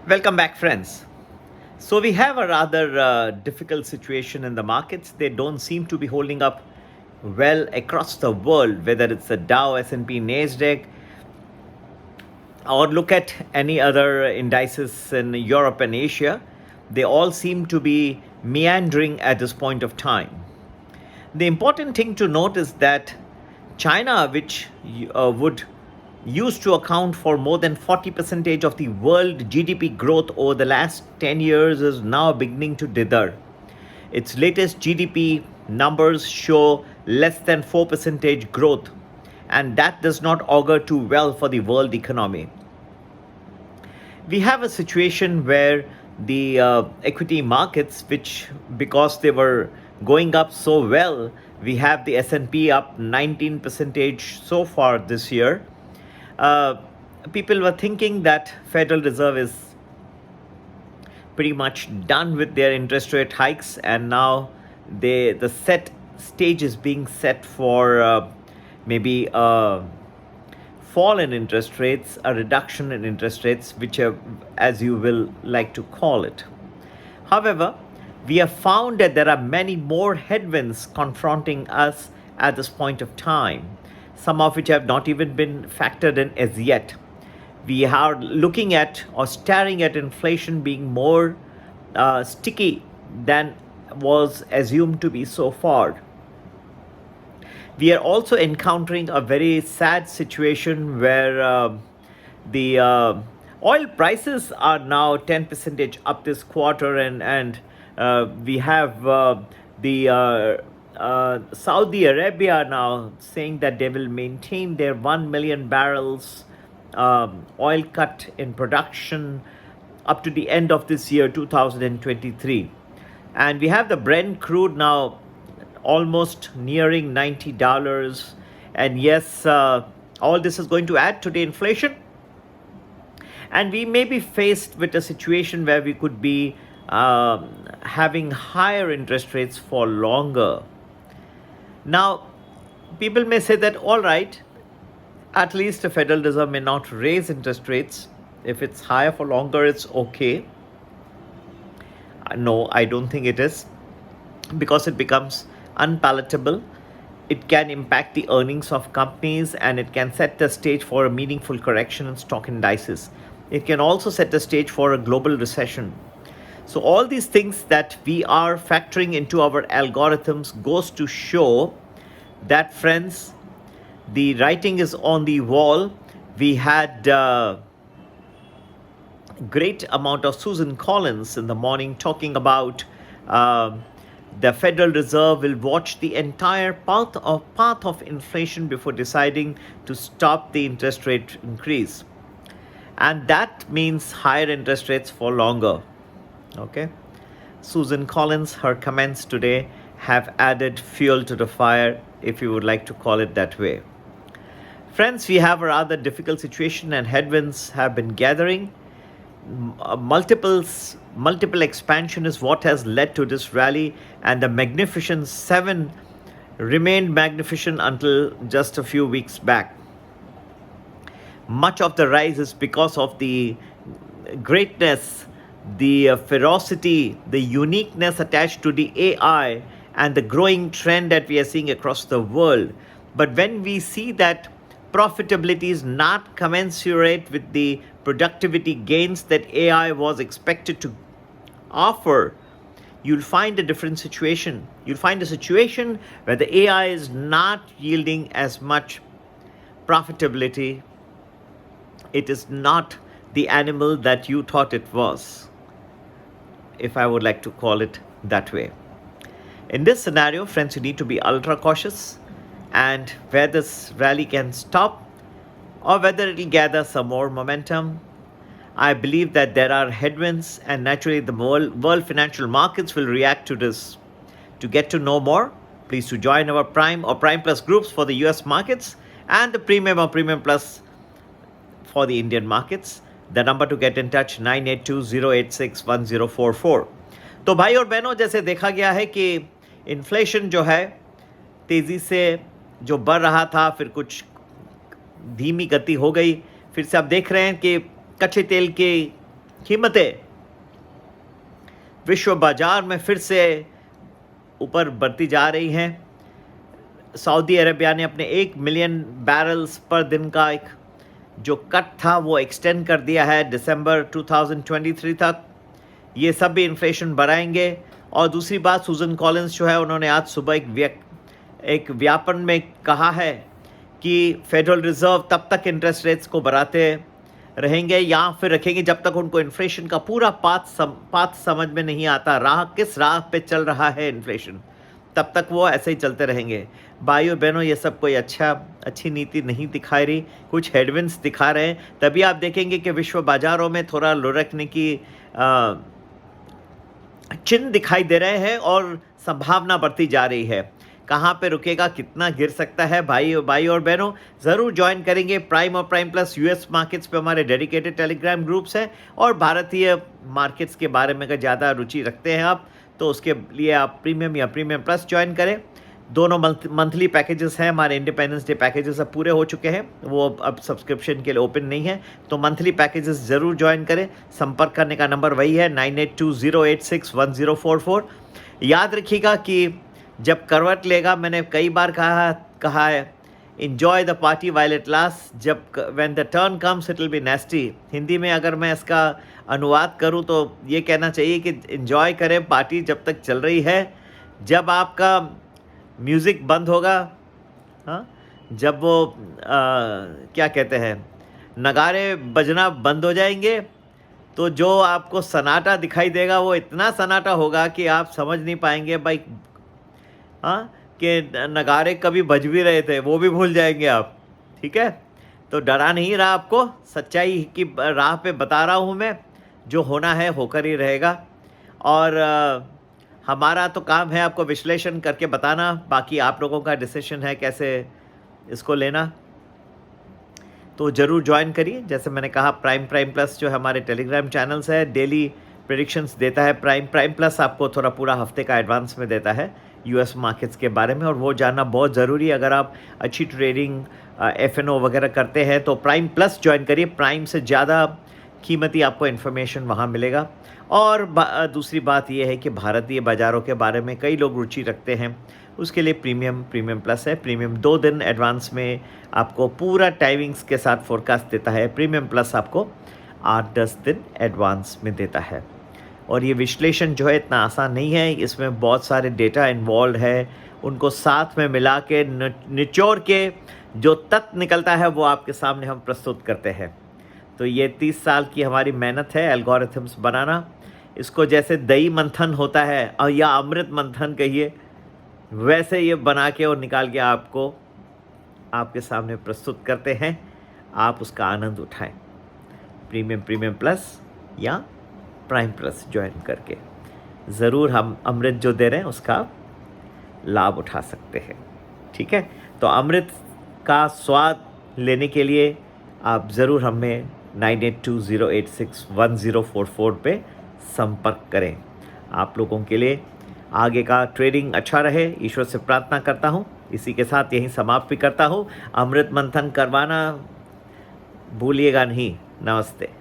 Welcome back, friends. So, we have a rather difficult situation in the markets. They don't seem to be holding up well across the world, whether it's the Dow, S&P, Nasdaq, or look at any other indices in Europe and Asia. They all seem to be meandering at this point of time. The important thing to note is that China, which would used to account for more than 40% of the world GDP growth over the last 10 years, is now beginning to dither. Its latest GDP numbers show less than 4% growth, and that does not augur too well for the world economy. We have a situation where the equity markets, which because they were going up so well, we have the S&P up 19% so far this year. People were thinking that Federal Reserve is pretty much done with their interest rate hikes, and now the set stage is being set for maybe a fall in interest rates, a reduction in interest rates, whichever as you will like to call it. However, we have found that there are many more headwinds confronting us at this point of time, some of which have not even been factored in as yet. We are looking at or staring at inflation being more sticky than was assumed to be so far. We are also encountering a very sad situation where the oil prices are now 10% up this quarter, and we have the Saudi Arabia now saying that they will maintain their 1 million barrels oil cut in production up to the end of this year, 2023. And we have the Brent crude now almost nearing $90. And yes, all this is going to add to the inflation. And we may be faced with a situation where we could be having higher interest rates for longer. Now, people may say that, all right, at least the Federal Reserve may not raise interest rates. If it's higher for longer, it's okay. No, I don't think it is, because it becomes unpalatable. It can impact the earnings of companies, and it can set the stage for a meaningful correction in stock indices. It can also set the stage for a global recession. So all these things that we are factoring into our algorithms goes to show that, friends, the writing is on the wall. We had great amount of Susan Collins in the morning talking about the Federal Reserve will watch the entire path of inflation before deciding to stop the interest rate increase. And that means higher interest rates for longer. Okay. Susan Collins, her comments today have added fuel to the fire, if you would like to call it that way. Friends, we have a rather difficult situation, and headwinds have been gathering. Multiple expansion is what has led to this rally, and the Magnificent Seven remained magnificent until just a few weeks back. Much of the rise is because of the greatness, the ferocity, the uniqueness attached to the AI, and the growing trend that we are seeing across the world. But when we see that profitability is not commensurate with the productivity gains that AI was expected to offer, you'll find a different situation. You'll find a situation where the AI is not yielding as much profitability. It is not the animal that you thought it was, if I would like to call it that way. In this scenario, friends, you need to be ultra cautious, and where this rally can stop or whether it will gather some more momentum. I believe that there are headwinds, and naturally the world financial markets will react to this. To get to know more, please to join our Prime or Prime Plus groups for the US markets and the Premium or Premium Plus for the Indian markets. The number to get in touch 9820861044. तो भाई और बहनों, जैसे देखा गया है कि inflation जो है तेज़ी से जो बढ़ रहा था, फिर कुछ धीमी गति हो गई, फिर से आप देख रहे हैं कि कच्चे तेल के कीमतें विश्व बाजार में फिर से ऊपर बढ़ती जा रही हैं। सऊदी अरेबिया ने अपने 1 मिलियन बैरल्स पर दिन का एक जो कट था वो एक्सटेंड कर दिया है दिसंबर 2023 तक। ये सब भी इन्फ्लेशन बढ़ाएंगे। और दूसरी बात, सूजन कॉलिंस जो है उन्होंने आज सुबह एक व्यापन में कहा है कि फेडरल रिजर्व तब तक इंटरेस्ट रेट्स को बढ़ाते रहेंगे या फिर रखेंगे जब तक उनको इन्फ्लेशन का पूरा पाथ समझ में नहीं आता, किस राह पे चल रहा है इन्फ्लेशन, तब तक वो ऐसे ही चलते रहेंगे। भाइयों बहनों, ये सब कोई अच्छी नीति नहीं दिखा रही, कुछ हेडविंड्स दिखा रहे हैं। तभी आप देखेंगे कि विश्व बाजारों में थोड़ा लुढ़कने की चिन्ह दिखाई दे रहे हैं और संभावना बढ़ती जा रही है। कहाँ पे रुकेगा, कितना गिर सकता है, भाई और बहनों ज़रूर ज्वाइन करेंगे। प्राइम और प्राइम प्लस यूएस मार्केट्स पे हमारे डेडिकेटेड टेलीग्राम ग्रुप्स हैं और भारतीय मार्केट्स के बारे में अगर ज़्यादा रुचि रखते हैं आप, तो उसके लिए आप प्रीमियम या प्रीमियम प्लस ज्वाइन करें। दोनों मंथली पैकेजेस हैं। हमारे इंडिपेंडेंस डे पैकेजेस अब पूरे हो चुके हैं, वो अब सब्सक्रिप्शन के लिए ओपन नहीं है, तो मंथली पैकेजेस ज़रूर ज्वाइन करें। संपर्क करने का नंबर वही है 9820861044। याद रखिएगा कि जब करवट लेगा, मैंने कई बार कहा है, enjoy the party while it last, जब when the turn comes it will be nasty. Hindi में अगर मैं इसका अनुवाद करूं तो ये कहना चाहिए कि इन्जॉय करें पार्टी जब तक चल रही है। जब आपका म्यूज़िक बंद होगा, हाँ, जब वो क्या कहते हैं, नगाड़े बजना बंद हो जाएंगे, तो जो आपको सन्नाटा दिखाई देगा वो इतना सन्नाटा होगा कि आप समझ नहीं पाएंगे भाई, हाँ, कि नगाड़े कभी बज भी रहे थे, वो भी भूल जाएंगे आप। ठीक है, तो डरा नहीं रहा, आपको सच्चाई की राह पे बता रहा हूँ मैं। जो होना है होकर ही रहेगा और हमारा तो काम है आपको विश्लेषण करके बताना, बाकी आप लोगों का डिसीजन है कैसे इसको लेना। तो ज़रूर ज्वाइन करिए। जैसे मैंने कहा, प्राइम प्लस जो है हमारे टेलीग्राम चैनल्स है, डेली प्रेडिक्शंस देता है। प्राइम प्लस आपको थोड़ा पूरा हफ्ते का एडवांस में देता है यूएस मार्केट्स के बारे में, और वो जानना बहुत ज़रूरी है। अगर आप अच्छी ट्रेडिंग एफएनओ वगैरह करते हैं तो प्राइम प्लस ज्वाइन करिए। प्राइम से ज़्यादा कीमती आपको इन्फॉर्मेशन वहाँ मिलेगा। और दूसरी बात यह है कि भारतीय बाज़ारों के बारे में कई लोग रुचि रखते हैं, उसके लिए प्रीमियम प्लस है। प्रीमियम 2 दिन एडवांस में आपको पूरा टाइमिंग्स के साथ फोरकास्ट देता है। प्रीमियम प्लस आपको 8-10 दिन एडवांस में देता है। और ये विश्लेषण जो है इतना आसान नहीं है, इसमें बहुत सारे डेटा इन्वॉल्व है, उनको साथ में मिला के निचोड़ के जो तथ्य निकलता है वो आपके सामने हम प्रस्तुत करते हैं। तो ये 30 साल की हमारी मेहनत है एल्गोरिथम्स बनाना। इसको जैसे दही मंथन होता है और या अमृत मंथन कहिए, वैसे ये बना के और निकाल के आपको आपके सामने प्रस्तुत करते हैं। आप उसका आनंद उठाएं प्रीमियम प्लस या प्राइम प्लस ज्वाइन करके। ज़रूर हम अमृत जो दे रहे हैं उसका लाभ उठा सकते हैं। ठीक है, तो अमृत का स्वाद लेने के लिए आप ज़रूर हमें 9820861044 पे संपर्क करें। आप लोगों के लिए आगे का ट्रेडिंग अच्छा रहे, ईश्वर से प्रार्थना करता हूँ। इसी के साथ यहीं समाप्त भी करता हूँ। अमृत मंथन करवाना भूलिएगा नहीं। नमस्ते।